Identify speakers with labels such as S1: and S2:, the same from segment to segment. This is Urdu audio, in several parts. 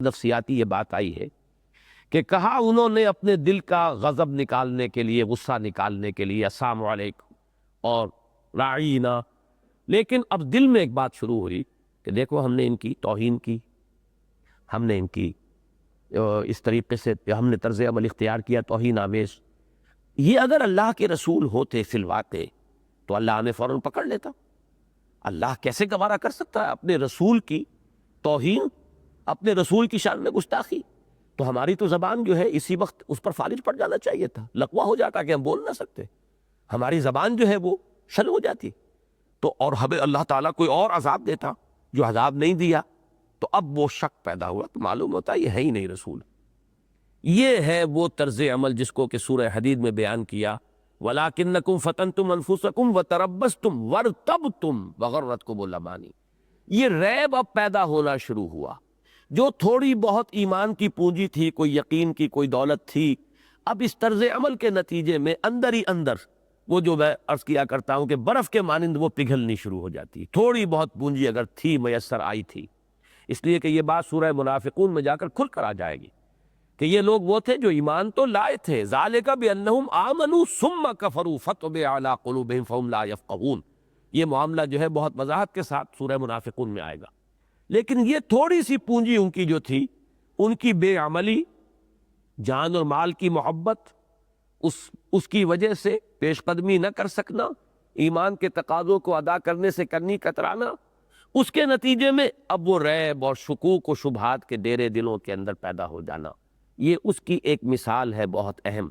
S1: نفسیاتی یہ بات آئی ہے کہ کہا انہوں نے اپنے دل کا غضب نکالنے کے لیے، غصہ نکالنے کے لیے السلام علیکم اور راعینا، لیکن اب دل میں ایک بات شروع ہوئی کہ دیکھو ہم نے ان کی توہین کی، ہم نے ان کی اس طریقے سے ہم نے طرز عمل اختیار کیا توہین آمیز. یہ اگر اللہ کے رسول ہوتے فی الواقع تو اللہ نے فوراً پکڑ لیتا. اللہ کیسے گوارا کر سکتا ہے اپنے رسول کی توہین، اپنے رسول کی شان میں گستاخی؟ تو ہماری تو زبان جو ہے اسی وقت اس پر فالج پڑ جانا چاہیے تھا، لقوہ ہو جاتا کہ ہم بول نہ سکتے، ہماری زبان جو ہے وہ شل ہو جاتی. تو اور ہمیں اللہ تعالیٰ کوئی اور عذاب دیتا جو عذاب نہیں دیا. تو اب وہ شک پیدا ہوا تو معلوم ہوتا ہے یہ ہے ہی نہیں رسول. یہ ہے وہ طرز عمل جس کو کہ سورہ حدید میں بیان کیا، وَلَٰكِنَّكُمْ فَتَنْتُمْ أَنفُسَكُمْ وَتَرَبَّصْتُمْ وَارْتَبْتُمْ وَغَرَّتْكُمُ الْأَمَانِي. یہ ریب اب پیدا ہونا شروع ہوا. جو تھوڑی بہت ایمان کی پونجی تھی، کوئی یقین کی کوئی دولت تھی، اب اس طرز عمل کے نتیجے میں اندر ہی اندر وہ جو میں عرض کیا کرتا ہوں کہ برف کے مانند وہ پگھلنی شروع ہو جاتی. تھوڑی بہت پونجی اگر تھی میسر آئی تھی، اس لیے کہ یہ بات سورہ منافقون میں جا کر کھل کر آ جائے گی کہ یہ لوگ وہ تھے جو ایمان تو لائے تھے. ذالک بانہم آمنوا ثم کفروا فطبع علی قلوبہم فہم لا یفقہون. یہ معاملہ جو ہے بہت وضاحت کے ساتھ سورہ منافقون میں آئے گا. لیکن یہ تھوڑی سی پونجی ان کی جو تھی، ان کی بے عملی، جان اور مال کی محبت، اس کی وجہ سے پیش قدمی نہ کر سکنا، ایمان کے تقاضوں کو ادا کرنے سے کرنی کترانا، اس کے نتیجے میں اب وہ ریب اور شکوک و شبہات کے ڈیرے دلوں کے اندر پیدا ہو جانا. یہ اس کی ایک مثال ہے بہت اہم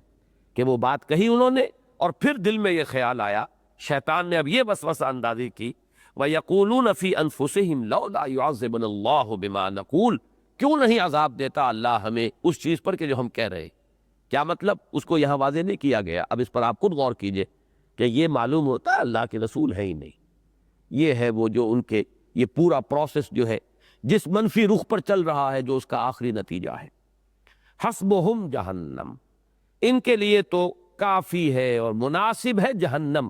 S1: کہ وہ بات کہی انہوں نے اور پھر دل میں یہ خیال آیا، شیطان نے اب یہ وسوسہ اندازی کی، وَيَقُولُونَ فِي أَنفُسِهِمْ لَوْلَا يُعَذِّبُنَا اللَّهُ بِمَا نَقُولُ. کیوں نہیں عذاب دیتا اللہ ہمیں اس چیز پر کہ جو ہم کہہ رہے. کیا مطلب؟ اس کو یہاں واضح نہیں کیا گیا. اب اس پر آپ خود غور کیجئے کہ یہ معلوم ہوتا ہے اللہ کے رسول ہے ہی نہیں. یہ ہے وہ جو ان کے یہ پورا پروسیس جو ہے جس منفی رخ پر چل رہا ہے، جو اس کا آخری نتیجہ ہے. حسبہم جہنم، ان کے لیے تو کافی ہے اور مناسب ہے جہنم،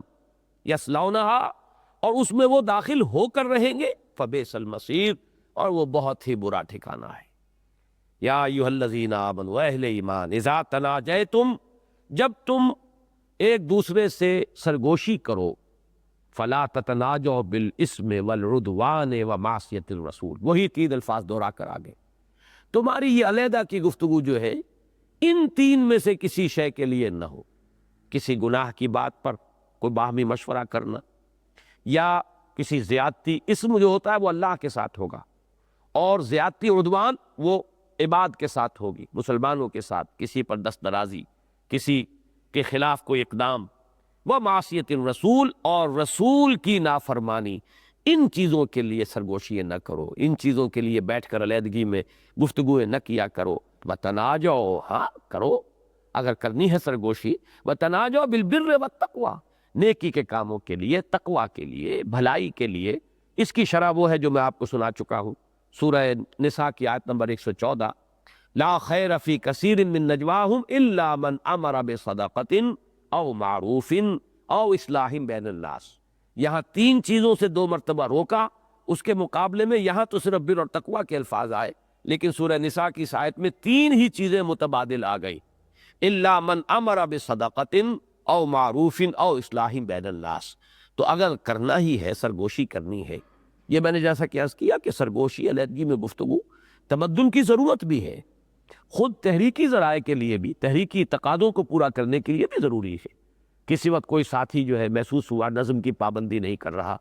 S1: یصلونہا، اور اس میں وہ داخل ہو کر رہیں گے، فبئس المصیر، اور وہ بہت ہی برا ٹھکانہ ہے. یا ایھا الذین آمنوا، اہل ایمان، اذا تناجیتم، جب تم ایک دوسرے سے سرگوشی کرو، فلا تتناجوا بالاسم والعدوان ومعصیۃ الرسول. وہی تین الفاظ دہرا کر آگے. تمہاری یہ علیحدہ کی گفتگو جو ہے ان تین میں سے کسی شے کے لیے نہ ہو. کسی گناہ کی بات پر کوئی باہمی مشورہ کرنا، یا کسی زیادتی، اسم جو ہوتا ہے وہ اللہ کے ساتھ ہوگا، اور زیادتی عدوان وہ عباد کے ساتھ ہوگی، مسلمانوں کے ساتھ. کسی پر دست درازی، کسی کے خلاف کوئی اقدام، وہ معصیت الرسول، اور رسول کی نافرمانی. ان چیزوں کے لیے سرگوشی نہ کرو، ان چیزوں کے لیے بیٹھ کر علیحدگی میں گفتگو نہ کیا کرو. وتناجوا، ہاں کرو اگر کرنی ہے سرگوشی، وتناجوا بالبر والتقوی، نیکی کے کاموں کے لیے، تقوی کے لیے، بھلائی کے لیے. اس کی شرح وہ ہے جو میں آپ کو سنا چکا ہوں، سورہ نساء کی آیت نمبر 114، لا خیر فی کثیر من نجواہم الا من امر بصدقۃ او معروف او اصلاح بین الناس. یہاں تین چیزوں سے 2 مرتبہ روکا، اس کے مقابلے میں یہاں تو صرف بر اور تقوی کے الفاظ آئے، لیکن سورہ نساء کی اس آیت میں 3 ہی چیزیں متبادل آ گئی. الا من امر بصدقۃ او معروف او اصلاح بین الناس. تو اگر کرنا ہی ہے، سرگوشی کرنی ہے، یہ میں نے جیسا کہ عرض کیا کہ سرگوشی، علیحدگی میں گفتگو تمدن کی ضرورت بھی ہے، خود تحریکی ذرائع کے لیے بھی، تحریکی تقاضوں کو پورا کرنے کے لیے بھی ضروری ہے. کسی وقت کوئی ساتھی جو ہے محسوس ہوا نظم کی پابندی نہیں کر رہا،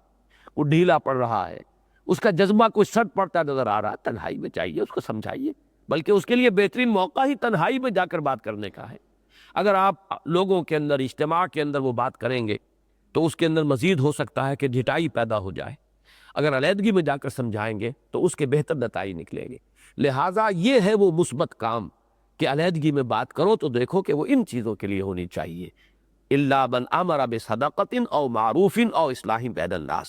S1: وہ ڈھیلا پڑ رہا ہے، اس کا جذبہ کوئی سٹ پڑتا نظر آ رہا ہے، تنہائی میں چاہیے اس کو سمجھائیے. بلکہ اس کے لیے بہترین موقع ہی تنہائی میں جا کر بات کرنے کا ہے. اگر آپ لوگوں کے اندر، اجتماع کے اندر وہ بات کریں گے تو اس کے اندر مزید ہو سکتا ہے کہ ڈھٹائی پیدا ہو جائے. اگر علیحدگی میں جا کر سمجھائیں گے تو اس کے بہتر نتائج نکلیں گے. لہٰذا یہ ہے وہ مثبت کام کہ علیحدگی میں بات کرو تو دیکھو کہ وہ ان چیزوں کے لیے ہونی چاہیے. الا من امر بصدقۃ او معروف او اصلاح بین الناس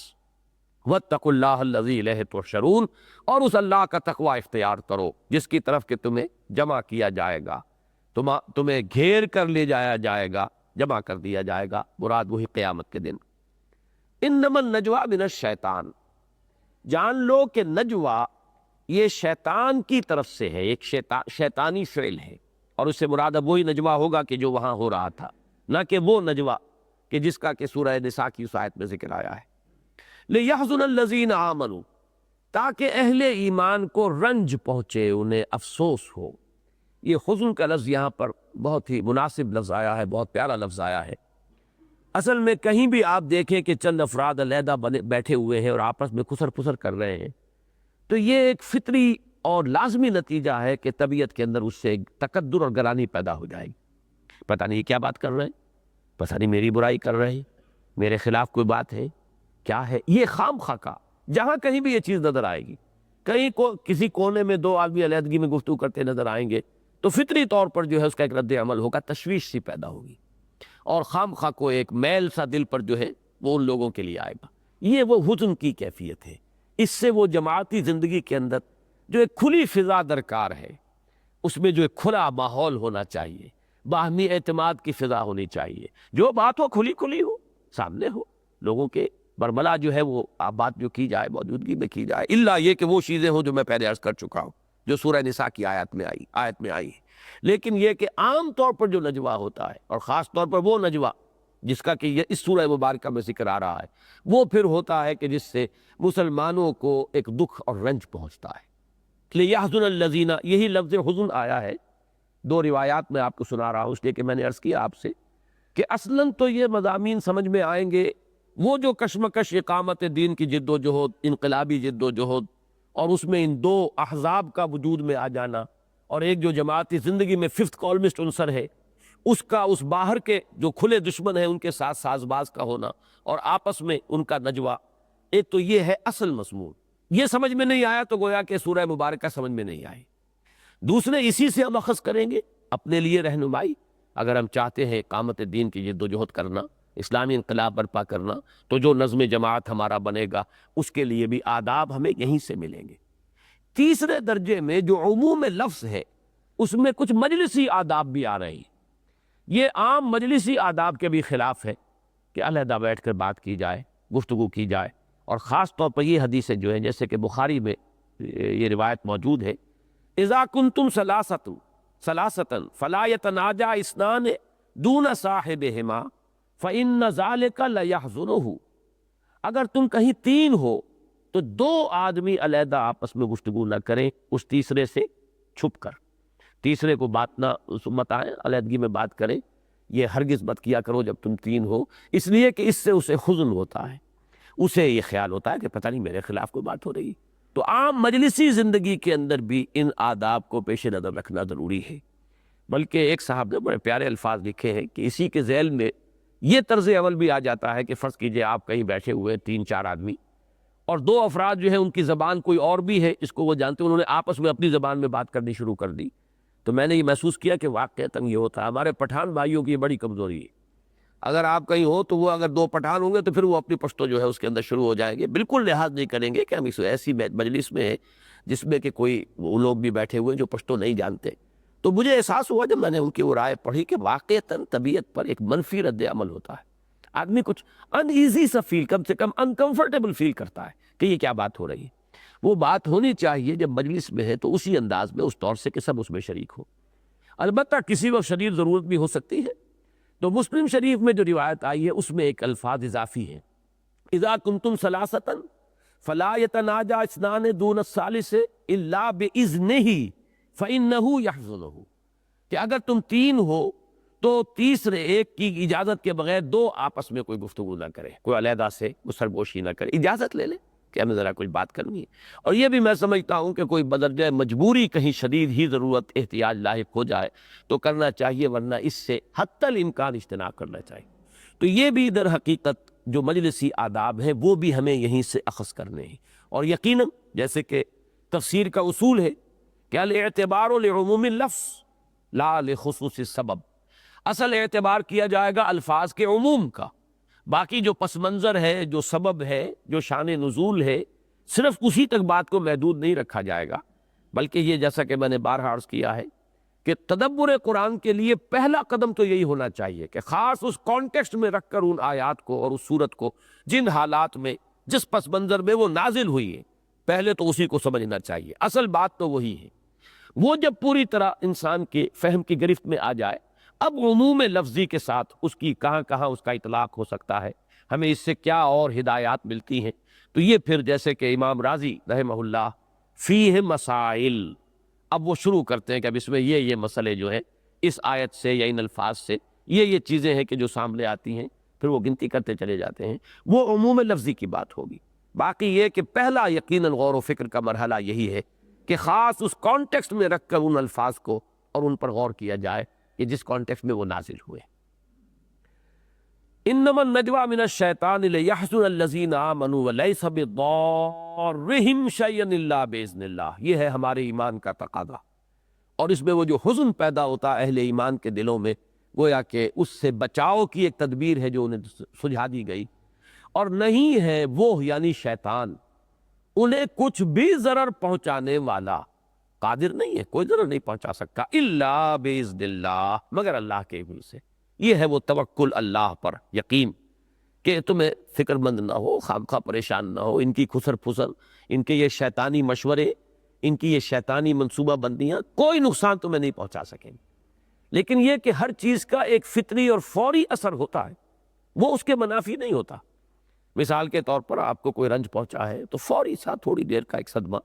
S1: واتقوا اللہ الذی الیہ تحشرون. اور اس اللہ کا تقوی اختیار کرو جس کی طرف کہ تمہیں جمع کیا جائے گا، تمہیں گھیر کر لے جایا جائے گا، جمع کر دیا جائے گا. مراد وہی قیامت کے دن. انما النجوى من الشیطان، جان لو کہ نجوہ یہ شیطان کی طرف سے ہے، ایک شیطانی فعل ہے، اور اس سے مراد اب وہی نجوہ ہوگا کہ جو وہاں ہو رہا تھا، نہ کہ وہ نجوہ کہ جس کا کہ سورہ نساء کی اس آیت میں ذکر آیا ہے۔ لِيَحْزُنَ الَّذِينَ آمَنُوا، تاکہ اہل ایمان کو رنج پہنچے، انہیں افسوس ہو۔ یہ حزن کا لفظ یہاں پر بہت ہی مناسب لفظ آیا ہے، بہت پیارا لفظ آیا ہے۔ اصل میں کہیں بھی آپ دیکھیں کہ چند افراد علیحدہ بیٹھے ہوئے ہیں اور آپس میں خسر پھسر کر رہے ہیں، تو یہ ایک فطری اور لازمی نتیجہ ہے کہ طبیعت کے اندر اس سے ایک تکدر اور گرانی پیدا ہو جائے گی۔ پتہ نہیں کیا بات کر رہے ہیں، پتہ نہیں میری برائی کر رہے ہیں، میرے خلاف کوئی بات ہے، کیا ہے یہ خام خواہ کا، جہاں کہیں بھی یہ چیز نظر آئے گی، کہیں کسی کونے میں دو آدمی علیحدگی میں گفتگو کرتے نظر آئیں گے تو فطری طور پر جو ہے اس کا ایک رد عمل ہوگا، تشویش سی پیدا ہوگی، اور خام خواہ کو ایک میل سا دل پر جو ہے وہ ان لوگوں کے لیے آئے گا۔ یہ وہ حزن کی کیفیت ہے، اس سے وہ جماعتی زندگی کے اندر جو ایک کھلی فضا درکار ہے، اس میں جو ایک کھلا ماحول ہونا چاہیے، باہمی اعتماد کی فضا ہونی چاہیے، جو بات ہو کھلی کھلی ہو، سامنے ہو، لوگوں کے برملا جو ہے وہ بات جو کی جائے موجودگی میں کی جائے، الا یہ کہ وہ چیزیں ہوں جو میں پہلے عرض کر چکا ہوں، جو سورہ نساء کی آیت میں آئی ہے۔ لیکن یہ کہ عام طور پر جو نجوہ ہوتا ہے، اور خاص طور پر وہ نجوہ جس کا کہ یہ اس سورہ مبارکہ میں ذکر آ رہا ہے، وہ پھر ہوتا ہے کہ جس سے مسلمانوں کو ایک دکھ اور رنج پہنچتا ہے۔ لِيَحْزُنَ الَّذِينَ، یہی لفظ حزن آیا ہے، دو روایات میں آپ کو سنا رہا ہوں، اس لیے کہ میں نے عرض کیا آپ سے کہ اصلاً تو یہ مضامین سمجھ میں آئیں گے وہ جو کشمکش اقامت دین کی جد و جہد، انقلابی جد و جہد، اور اس میں ان دو احزاب کا وجود میں آ جانا، اور ایک جو جماعتی زندگی میں ففتھ کالمسٹ عنصر ہے اس کا اس باہر کے جو کھلے دشمن ہیں ان کے ساتھ ساز باز کا ہونا، اور آپس میں ان کا نجوہ، ایک تو یہ ہے اصل مضمون، یہ سمجھ میں نہیں آیا تو گویا کہ سورہ مبارکہ سمجھ میں نہیں آئی۔ دوسرے اسی سے ہم اخذ کریں گے اپنے لیے رہنمائی، اگر ہم چاہتے ہیں اقامت دین کی جد و جہد کرنا، اسلامی انقلاب برپا کرنا، تو جو نظم جماعت ہمارا بنے گا اس کے لیے بھی آداب ہمیں یہیں سے ملیں گے۔ تیسرے درجے میں جو عموم لفظ ہے اس میں کچھ مجلسی آداب بھی آ رہے ہیں۔ یہ عام مجلسی آداب کے بھی خلاف ہے کہ علیحدہ بیٹھ کر بات کی جائے، گفتگو کی جائے، اور خاص طور پر یہ حدیثیں جو ہیں، جیسے کہ بخاری میں یہ روایت موجود ہے، اذا کنتم ثلاثۃ فلا یتناجا اثنان دون صاحبہما فإن ذلک لیحزنہ، اگر تم کہیں تین ہو تو دو آدمی علیحدہ آپس میں گفتگو نہ کریں اس تیسرے سے چھپ کر، تیسرے کو بات نہ مت آئیں، علیحدگی میں بات کریں، یہ ہرگز مت کیا کرو جب تم تین ہو، اس لیے کہ اس سے اسے حزن ہوتا ہے، اسے یہ خیال ہوتا ہے کہ پتہ نہیں میرے خلاف کوئی بات ہو رہی۔ تو عام مجلسی زندگی کے اندر بھی ان آداب کو پیش نظر رکھنا ضروری ہے۔ بلکہ ایک صاحب نے بڑے پیارے الفاظ لکھے ہیں کہ اسی کے ذیل میں یہ طرز عمل بھی آ جاتا ہے کہ فرض کیجئے آپ کہیں بیٹھے ہوئے تین چار آدمی، اور دو افراد جو ہیں ان کی زبان کوئی اور بھی ہے جس کو وہ جانتے ہیں، انہوں نے آپس میں اپنی زبان میں بات کرنی شروع کر دی، تو میں نے یہ محسوس کیا کہ واقعتاً یہ ہوتا ہے، ہمارے پٹھان بھائیوں کی یہ بڑی کمزوری ہے۔ اگر آپ کہیں ہو تو وہ اگر دو پٹھان ہوں گے تو پھر وہ اپنی پشتو جو ہے اس کے اندر شروع ہو جائیں گے، بالکل لحاظ نہیں کریں گے کہ ہم اس ایسی مجلس میں ہیں جس میں کہ کوئی وہ لوگ بھی بیٹھے ہوئے ہیں جو پشتو نہیں جانتے۔ تو مجھے احساس ہوا جب میں نے ان کی وہ رائے پڑھی کہ واقعتاً طبیعت پر ایک منفی رد عمل ہوتا ہے، آدمی کچھ ان ایزی سا فیل، کم سے کم انکمفرٹیبل فیل کرتا ہے کہ یہ کیا بات ہو رہی ہے۔ وہ بات ہونی چاہیے جب مجلس میں ہے تو اسی انداز میں، اس طور سے کہ سب اس میں شریک ہو، البتہ کسی وقت شدید ضرورت بھی ہو سکتی ہے۔ تو مسلم شریف میں جو روایت آئی ہے اس میں ایک الفاظ اضافی ہیں، اذا کنتم ثلاثۃ فلا یتناجا اثنان دون الثالث الا باذنہ فانہ یحزنہ، کہ اگر تم تین ہو تو تیسرے ایک کی اجازت کے بغیر دو آپس میں کوئی گفتگو نہ کرے، کوئی علیحدہ سے سرگوشی نہ کرے، اجازت لے لے کہ ہمیں ذرا کچھ بات کرنی ہے۔ اور یہ بھی میں سمجھتا ہوں کہ کوئی بدرجہ مجبوری کہیں شدید ہی ضرورت احتیاج لاحق ہو جائے تو کرنا چاہیے، ورنہ اس سے حتی الامکان اجتناب کرنا چاہیے۔ تو یہ بھی در حقیقت جو مجلسی آداب ہیں وہ بھی ہمیں یہیں سے اخذ کرنے ہیں، اور یقیناً جیسے کہ تفسیر کا اصول ہے کہ الاعتبار لعموم اللفظ لا لخصوص السبب، اصل اعتبار کیا جائے گا الفاظ کے عموم کا، باقی جو پس منظر ہے، جو سبب ہے، جو شان نزول ہے، صرف اسی تک بات کو محدود نہیں رکھا جائے گا، بلکہ یہ جیسا کہ میں نے بارہا عرض کیا ہے کہ تدبر قرآن کے لیے پہلا قدم تو یہی ہونا چاہیے کہ خاص اس کانٹیکسٹ میں رکھ کر ان آیات کو اور اس صورت کو جن حالات میں جس پس منظر میں وہ نازل ہوئی ہے پہلے تو اسی کو سمجھنا چاہیے، اصل بات تو وہی ہے۔ وہ جب پوری طرح انسان کے فہم کی گرفت میں آ جائے، اب عموم لفظی کے ساتھ اس کی کہاں کہاں اس کا اطلاق ہو سکتا ہے، ہمیں اس سے کیا اور ہدایات ملتی ہیں، تو یہ پھر جیسے کہ امام راضی رحمہ اللہ فیہ مسائل، اب وہ شروع کرتے ہیں کہ اب اس میں یہ مسئلے جو ہے اس آیت سے یا ان الفاظ سے یہ چیزیں ہیں کہ جو سامنے آتی ہیں، پھر وہ گنتی کرتے چلے جاتے ہیں، وہ عموم لفظی کی بات ہوگی۔ باقی یہ کہ پہلا یقیناً غور و فکر کا مرحلہ یہی ہے کہ خاص اس کانٹیکسٹ میں رکھ کر ان الفاظ کو اور ان پر غور کیا جائے کہ جس کانٹیکسٹ میں وہ نازل ہوئے۔ انما النجوى من الشیطان لیحزن الذین آمنوا ولیس بضارهم شیئا الا باذن اللہ، یہ ہے ہمارے ایمان کا تقاضا، اور اس میں وہ جو حزن پیدا ہوتا ہے اہل ایمان کے دلوں میں، گویا کہ اس سے بچاؤ کی ایک تدبیر ہے جو انہیں سجھا دی گئی، اور نہیں ہے وہ یعنی شیطان انہیں کچھ بھی ضرر پہنچانے والا، قادر نہیں ہے، کوئی ضرر نہیں پہنچا سکتا، الا باذن اللہ، مگر اللہ کے اذن سے۔ یہ ہے وہ توکل اللہ پر، یقین کہ تمہیں فکر مند نہ ہو، خامخواہ پریشان نہ ہو، ان کی خسر پھسر، ان کے یہ شیطانی مشورے، ان کی یہ شیطانی منصوبہ بندیاں کوئی نقصان تمہیں نہیں پہنچا سکیں۔ لیکن یہ کہ ہر چیز کا ایک فطری اور فوری اثر ہوتا ہے، وہ اس کے منافی نہیں ہوتا۔ مثال کے طور پر آپ کو کوئی رنج پہنچا ہے تو فوری سا تھوڑی دیر کا ایک صدمہ،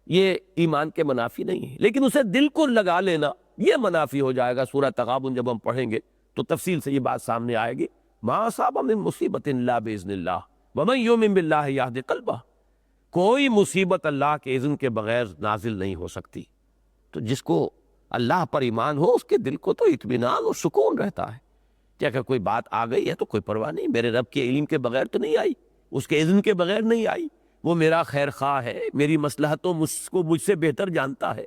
S1: یہ ایمان کے منافی نہیں ہے، لیکن اسے دل کو لگا لینا یہ منافی ہو جائے گا۔ سورہ تغابن جب ہم پڑھیں گے تو تفصیل سے یہ بات سامنے آئے گی، ما اصاب من مصیبت الا باذن اللہ ومن یؤمن باللہ یہد قلبہ، کوئی مصیبت اللہ کے اذن کے بغیر نازل نہیں ہو سکتی۔ تو جس کو اللہ پر ایمان ہو اس کے دل کو تو اطمینان اور سکون رہتا ہے کہ اگر کوئی بات آ گئی ہے تو کوئی پرواہ نہیں، میرے رب کے علم کے بغیر تو نہیں آئی، اس کے اذن کے بغیر نہیں آئی، وہ میرا خیر خواہ ہے، میری مصلحتوں مجھ سے بہتر جانتا ہے،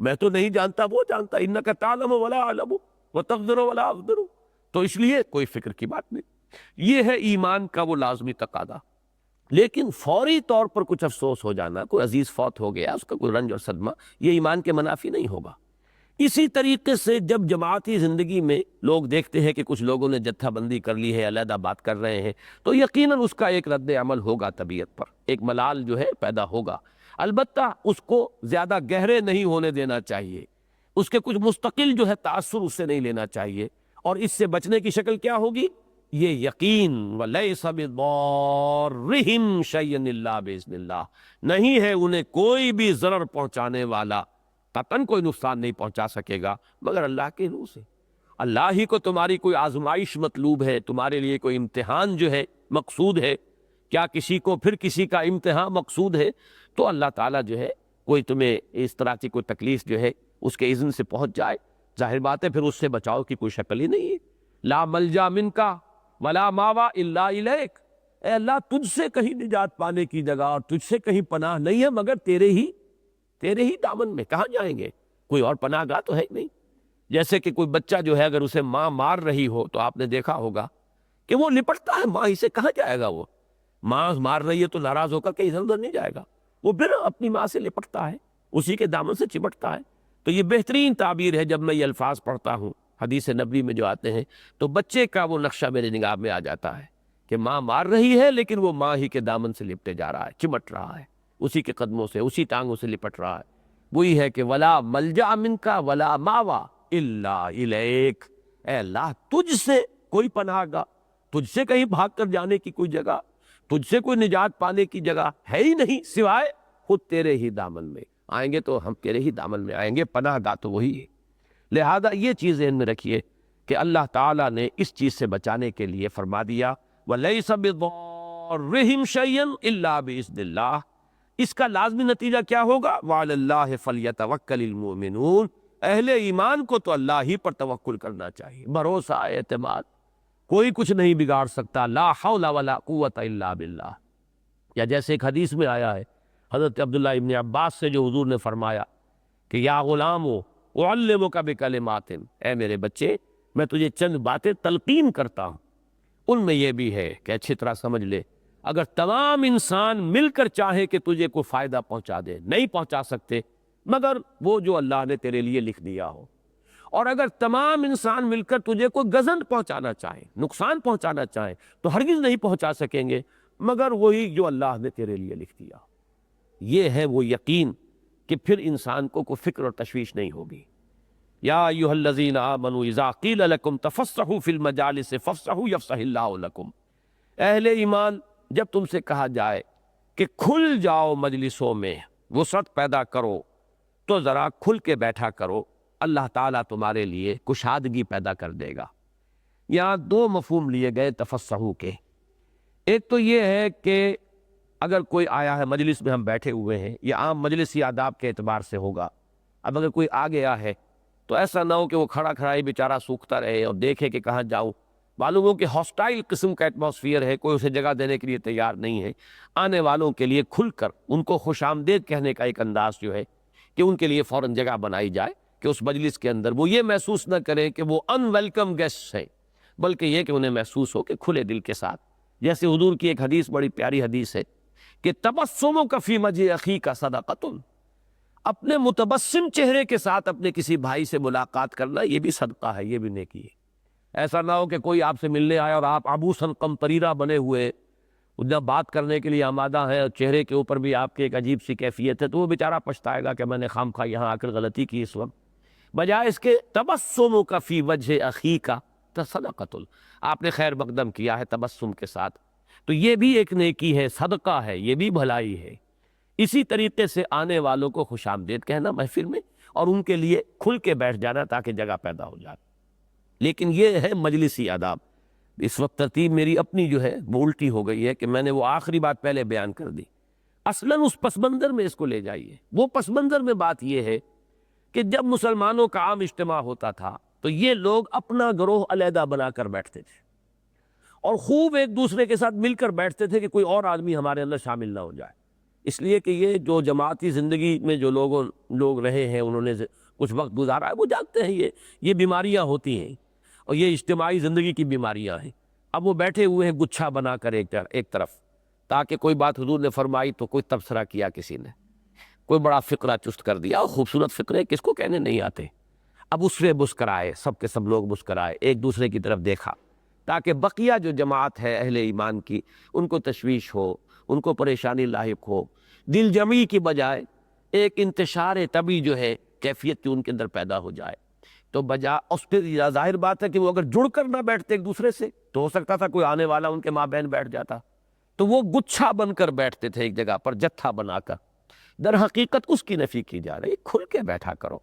S1: میں تو نہیں جانتا وہ جانتا، انک تعلم ولا اعلم وتقدر ولا اقدر، تو اس لیے کوئی فکر کی بات نہیں۔ یہ ہے ایمان کا وہ لازمی تقاضا۔ لیکن فوری طور پر کچھ افسوس ہو جانا، کوئی عزیز فوت ہو گیا، اس کا کوئی رنج اور صدمہ، یہ ایمان کے منافی نہیں ہوگا۔ اسی طریقے سے جب جماعتی زندگی میں لوگ دیکھتے ہیں کہ کچھ لوگوں نے جتھا بندی کر لی ہے، علیحدہ بات کر رہے ہیں، تو یقیناً اس کا ایک رد عمل ہوگا طبیعت پر، ایک ملال جو ہے پیدا ہوگا۔ البتہ اس کو زیادہ گہرے نہیں ہونے دینا چاہیے، اس کے کچھ مستقل جو ہے تاثر اس سے نہیں لینا چاہیے، اور اس سے بچنے کی شکل کیا ہوگی؟ یہ یقین، وَلَيْسَ بِضَارِّهِمْ شَيْئًا إِلَّا بِإِذْنِ اللَّهِ، نہیں ہے انہیں کوئی بھی ضرر پہنچانے والا، قطعاً کوئی نقصان نہیں پہنچا سکے گا مگر اللہ کے اذن سے۔ اللہ ہی کو تمہاری کوئی آزمائش مطلوب ہے، تمہارے لیے کوئی امتحان جو ہے مقصود ہے، کیا کسی کو پھر کسی کا امتحان مقصود ہے، تو اللہ تعالیٰ جو ہے کوئی تمہیں اس طرح کی کوئی تکلیف جو ہے اس کے اذن سے پہنچ جائے، ظاہر بات ہے پھر اس سے بچاؤ کی کوئی شکل ہی نہیں ہے۔ لا ملجا منکا ولا ماوا الا الیک، اے اللہ تجھ سے کہیں نجات پانے کی جگہ اور تجھ سے کہیں پناہ نہیں ہے مگر تیرے ہی دامن میں، کہاں جائیں گے؟ کوئی اور پناہ گاہ تو ہے ہی نہیں۔ جیسے کہ کوئی بچہ جو ہے اگر اسے ماں مار رہی ہو تو آپ نے دیکھا ہوگا کہ وہ لپٹتا ہے ماں ہی سے، کہاں جائے گا؟ وہ ماں مار رہی ہے تو ناراض ہو کر کہیں ادھر ادھر نہیں جائے گا، وہ پھر اپنی ماں سے لپٹتا ہے، اسی کے دامن سے چپٹتا ہے۔ تو یہ بہترین تعبیر ہے، جب میں یہ الفاظ پڑھتا ہوں حدیث نبوی میں جو آتے ہیں تو بچے کا وہ نقشہ میرے نگاہ میں آ جاتا ہے کہ ماں مار رہی ہے لیکن وہ ماں ہی کے دامن سے لپٹے جا رہا ہے، چمٹ رہا ہے، اسی کے قدموں سے، اسی ٹانگوں سے لپٹ رہا ہے۔ وہی ہے کہ ولا ملجا منکا ولا ماوا الا الیک، اے اللہ تجھ سے کوئی پناہ گاہ، تجھ سے کہیں بھاگ کر جانے کی کوئی جگہ، تجھ سے کوئی نجات پانے کی جگہ ہے ہی نہیں سوائے خود تیرے ہی دامن میں۔ آئیں گے تو ہم تیرے ہی دامن میں آئیں گے، پناہ گاہ تو وہی ہے۔ لہذا یہ چیز ذہن میں رکھیے کہ اللہ تعالیٰ نے اس چیز سے بچانے کے لیے فرما دیا وَلَيْسَ بِضَارِّهِمْ شَيْئًا إِلَّا بِإِذْنِ اللَّهِ، اس کا لازمی نتیجہ کیا ہوگا؟ وَعَلَى اللَّهِ فَلْيَتَوَكَّلِ الْمُؤْمِنُونَ، اہل ایمان کو تو اللہ ہی پر توکل کرنا چاہیے، بھروسہ، اعتماد، کوئی کچھ نہیں بگاڑ سکتا، لا حول ولا قوت الا باللہ۔ یا جیسے ایک حدیث میں آیا ہے حضرت عبداللہ ابن عباس سے، جو حضور نے فرمایا کہ یا غلامو اعلمک بکلمات، اے میرے بچے میں تجھے چند باتیں تلقین کرتا ہوں، ان میں یہ بھی ہے کہ اچھی طرح سمجھ لے، اگر تمام انسان مل کر چاہے کہ تجھے کوئی فائدہ پہنچا دے نہیں پہنچا سکتے مگر وہ جو اللہ نے تیرے لیے لکھ دیا ہو، اور اگر تمام انسان مل کر تجھے کوئی گزند پہنچانا چاہے، نقصان پہنچانا چاہے، تو ہرگز نہیں پہنچا سکیں گے مگر وہی جو اللہ نے تیرے لیے لکھ دیا۔ یہ ہے وہ یقین کہ پھر انسان کو کوئی فکر اور تشویش نہیں ہوگی۔ یا ایھا الذین آمنوا اذا قیل لکم تفصحوا فی المجالس فافصحوا یفصح اللہ لکم، اہل ایمان جب تم سے کہا جائے کہ کھل جاؤ مجلسوں میں، وسعت پیدا کرو، تو ذرا کھل کے بیٹھا کرو، اللہ تعالیٰ تمہارے لیے کشادگی پیدا کر دے گا۔ یہاں دو مفہوم لیے گئے تفصحوا کے۔ ایک تو یہ ہے کہ اگر کوئی آیا ہے مجلس میں، ہم بیٹھے ہوئے ہیں، یہ عام مجلسی آداب کے اعتبار سے ہوگا۔ اب اگر کوئی آ گیا ہے تو ایسا نہ ہو کہ وہ کھڑا کھڑا ہی بیچارہ سوکھتا رہے اور دیکھے کہ کہاں جاؤں۔ معلوم ہو کہ ہاسٹائل قسم کا ایٹماسفیئر ہے، کوئی اسے جگہ دینے کے لیے تیار نہیں ہے۔ آنے والوں کے لیے کھل کر ان کو خوش آمدید کہنے کا ایک انداز جو ہے کہ ان کے لیے فوراً جگہ بنائی جائے کہ اس مجلس کے اندر وہ یہ محسوس نہ کریں کہ وہ ان ویلکم گیسٹ ہیں، بلکہ یہ کہ انہیں محسوس ہو کہ کھلے دل کے ساتھ۔ جیسے حضور کی ایک حدیث بڑی پیاری حدیث ہے کہ تبسمک فی وجہ اخیک صدقۃ، اپنے متبسم چہرے کے ساتھ اپنے کسی بھائی سے ملاقات کرنا یہ بھی صدقہ ہے، یہ بھی نیکی ہے۔ ایسا نہ ہو کہ کوئی آپ سے ملنے آیا اور آپ عبوساً قمطریرہ بنے ہوئے جب بات کرنے کے لیے آمادہ ہیں اور چہرے کے اوپر بھی آپ کی ایک عجیب سی کیفیت ہے، تو وہ بیچارہ پچھتائے گا کہ میں نے خام خواہ یہاں آ کر غلطی کی اس وقت۔ بجائے اس کے تبسمک فی وجہ اخیک صدقۃ، آپ نے خیر مقدم کیا ہے تبسم کے ساتھ، تو یہ بھی ایک نیکی ہے، صدقہ ہے، یہ بھی بھلائی ہے۔ اسی طریقے سے آنے والوں کو خوش آمدید کہنا محفل میں، اور ان کے لیے کھل کے بیٹھ جانا تاکہ جگہ پیدا ہو جائے۔ لیکن یہ ہے مجلسی آداب۔ اس وقت ترتیب میری اپنی جو ہے وہ الٹی ہو گئی ہے کہ میں نے وہ آخری بات پہلے بیان کر دی۔ اصلاً اس پس منظر میں اس کو لے جائیے۔ وہ پس منظر میں بات یہ ہے کہ جب مسلمانوں کا عام اجتماع ہوتا تھا تو یہ لوگ اپنا گروہ علیحدہ بنا کر بیٹھتے تھے اور خوب ایک دوسرے کے ساتھ مل کر بیٹھتے تھے کہ کوئی اور آدمی ہمارے اندر شامل نہ ہو جائے۔ اس لیے کہ یہ جو جماعتی زندگی میں جو لوگ رہے ہیں، انہوں نے کچھ وقت گزارا ہے، وہ جانتے ہیں یہ بیماریاں ہوتی ہیں اور یہ اجتماعی زندگی کی بیماریاں ہیں۔ اب وہ بیٹھے ہوئے ہیں گچھا بنا کر ایک طرف، تاکہ کوئی بات حضور نے فرمائی تو کوئی تبصرہ کیا کسی نے، کوئی بڑا فقرہ چست کر دیا، خوبصورت فقرے کس کو کہنے نہیں آتے۔ اب اس پہ مسکرائے، سب کے سب لوگ مسکرائے، ایک دوسرے کی طرف دیکھا، تاکہ بقیہ جو جماعت ہے اہل ایمان کی ان کو تشویش ہو، ان کو پریشانی لاحق ہو۔ دل جمعی کی بجائے ایک انتشار طبعی جو ہے کیفیت کی ان کے اندر پیدا ہو جائے، تو اس پہ ظاہر بات ہے کہ وہ اگر جڑ کر نہ بیٹھتے ایک دوسرے سے تو ہو سکتا تھا کوئی آنے والا ان کے ماں بہن بیٹھ جاتا، تو وہ گچھا بن کر بیٹھتے تھے ایک جگہ پر، جتھا بنا کر۔ در حقیقت اس کی نفی کی جا رہی، کھل کے بیٹھا کرو۔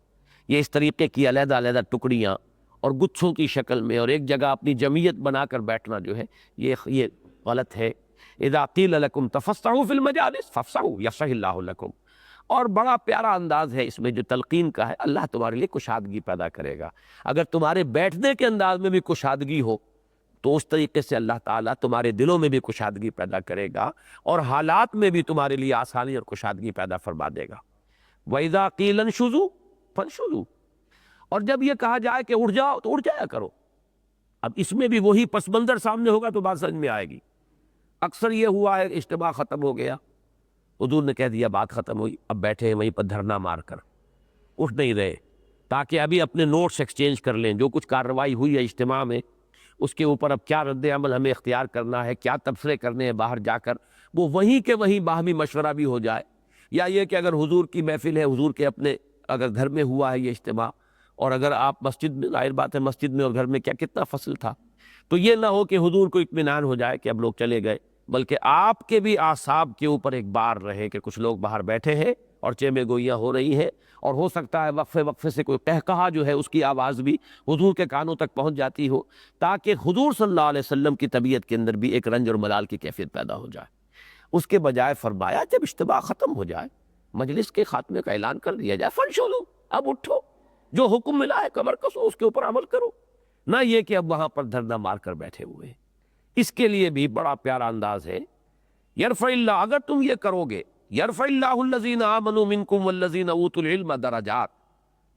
S1: یہ اس طریقے کی علیحدہ علیحدہ ٹکڑیاں اور گچھوں کی شکل میں اور ایک جگہ اپنی جمعیت بنا کر بیٹھنا جو ہے یہ غلط ہے۔ اذا قیل لکم تفصحوا فی المجالس فافصحوا یفصح اللہ لکم۔ اور بڑا پیارا انداز ہے اس میں جو تلقین کا ہے، اللہ تمہارے لیے کشادگی پیدا کرے گا۔ اگر تمہارے بیٹھنے کے انداز میں بھی کشادگی ہو تو اس طریقے سے اللہ تعالیٰ تمہارے دلوں میں بھی کشادگی پیدا کرے گا اور حالات میں بھی تمہارے لیے آسانی اور کشادگی پیدا فرما دے گا۔ وَإِذَا قِيلَ انشُزُوا فَانشُزُوا، اور جب یہ کہا جائے کہ اٹھ جاؤ تو اٹھ جایا کرو۔ اب اس میں بھی وہی پس منظر سامنے ہوگا تو بات سمجھ میں آئے گی۔ اکثر یہ ہوا ہے اجتماع ختم ہو گیا، حضور نے کہہ دیا بات ختم ہوئی، اب بیٹھے ہیں وہیں پر دھرنا مار کر، اٹھ نہیں رہے تاکہ ابھی اپنے نوٹس ایکسچینج کر لیں، جو کچھ کارروائی ہوئی ہے اجتماع میں اس کے اوپر اب کیا رد عمل ہمیں اختیار کرنا ہے، کیا تبصرے کرنے ہیں باہر جا کر، وہ وہیں کے وہیں باہمی مشورہ بھی ہو جائے۔ یا یہ کہ اگر حضور کی محفل ہے، حضور کے اپنے اگر گھر میں ہوا ہے یہ اجتماع، اور اگر آپ مسجد میں، ظاہر بات ہے مسجد میں اور گھر میں کتنا فصل تھا، تو یہ نہ ہو کہ حضور کو اطمینان ہو جائے کہ اب لوگ چلے گئے، بلکہ آپ کے بھی اعصاب کے اوپر ایک بار رہے کہ کچھ لوگ باہر بیٹھے ہیں اور چیمے گوئیاں ہو رہی ہیں، اور ہو سکتا ہے وقفے وقفے سے کوئی قہقہا جو ہے اس کی آواز بھی حضور کے کانوں تک پہنچ جاتی ہو، تاکہ حضور صلی اللہ علیہ وسلم کی طبیعت کے اندر بھی ایک رنج اور ملال کی کیفیت پیدا ہو جائے۔ اس کے بجائے فرمایا جب اجتماع ختم ہو جائے، مجلس کے خاتمے کا اعلان کر دیا جائے، فانشزوا، اب اٹھو، جو حکم ملا ہے کمر کسو، اس کے اوپر عمل کرو، نہ یہ کہ اب وہاں پر دھرنا مار کر بیٹھے ہوئے ہیں۔ اس کے لیے بھی بڑا پیارا انداز ہے، یرفع اللہ، اگر تم یہ کرو گے، یرفع اللہ الذین آمنوا منکم والذین اوتوا العلم درجات،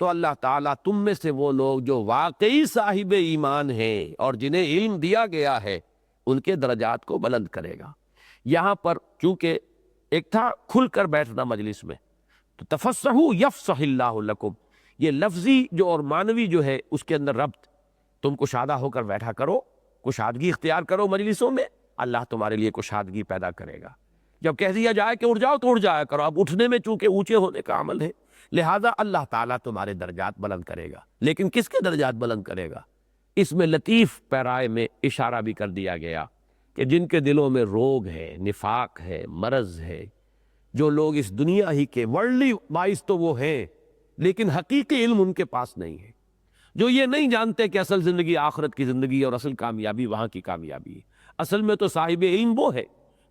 S1: تو اللہ تعالیٰ تم میں سے وہ لوگ جو واقعی صاحب ایمان ہیں اور جنہیں علم دیا گیا ہے ان کے درجات کو بلند کرے گا۔ یہاں پر چونکہ ایک تھا کھل کر بیٹھنا مجلس میں، تو تفصحوا یفصح اللہ لکم، یہ لفظی جو اور معنوی جو ہے اس کے اندر ربط، تم کشادہ ہو کر بیٹھا کرو، کشادگی اختیار کرو مجلسوں میں، اللہ تمہارے لیے کشادگی پیدا کرے گا۔ جب کہہ دیا جائے کہ اٹھ جاؤ تو اٹھ جایا کرو. اب اٹھنے میں چونکہ اونچے ہونے کا عمل ہے، لہٰذا اللہ تعالیٰ تمہارے درجات بلند کرے گا. لیکن کس کے درجات بلند کرے گا؟ اس میں لطیف پیرائے میں اشارہ بھی کر دیا گیا کہ جن کے دلوں میں روگ ہے، نفاق ہے، مرض ہے، جو لوگ اس دنیا ہی کے ورلڈلی باعث تو وہ ہیں لیکن حقیقی علم ان کے پاس نہیں ہے، جو یہ نہیں جانتے کہ اصل زندگی آخرت کی زندگی اور اصل کامیابی وہاں کی کامیابی ہے. اصل میں تو صاحب علم وہ ہے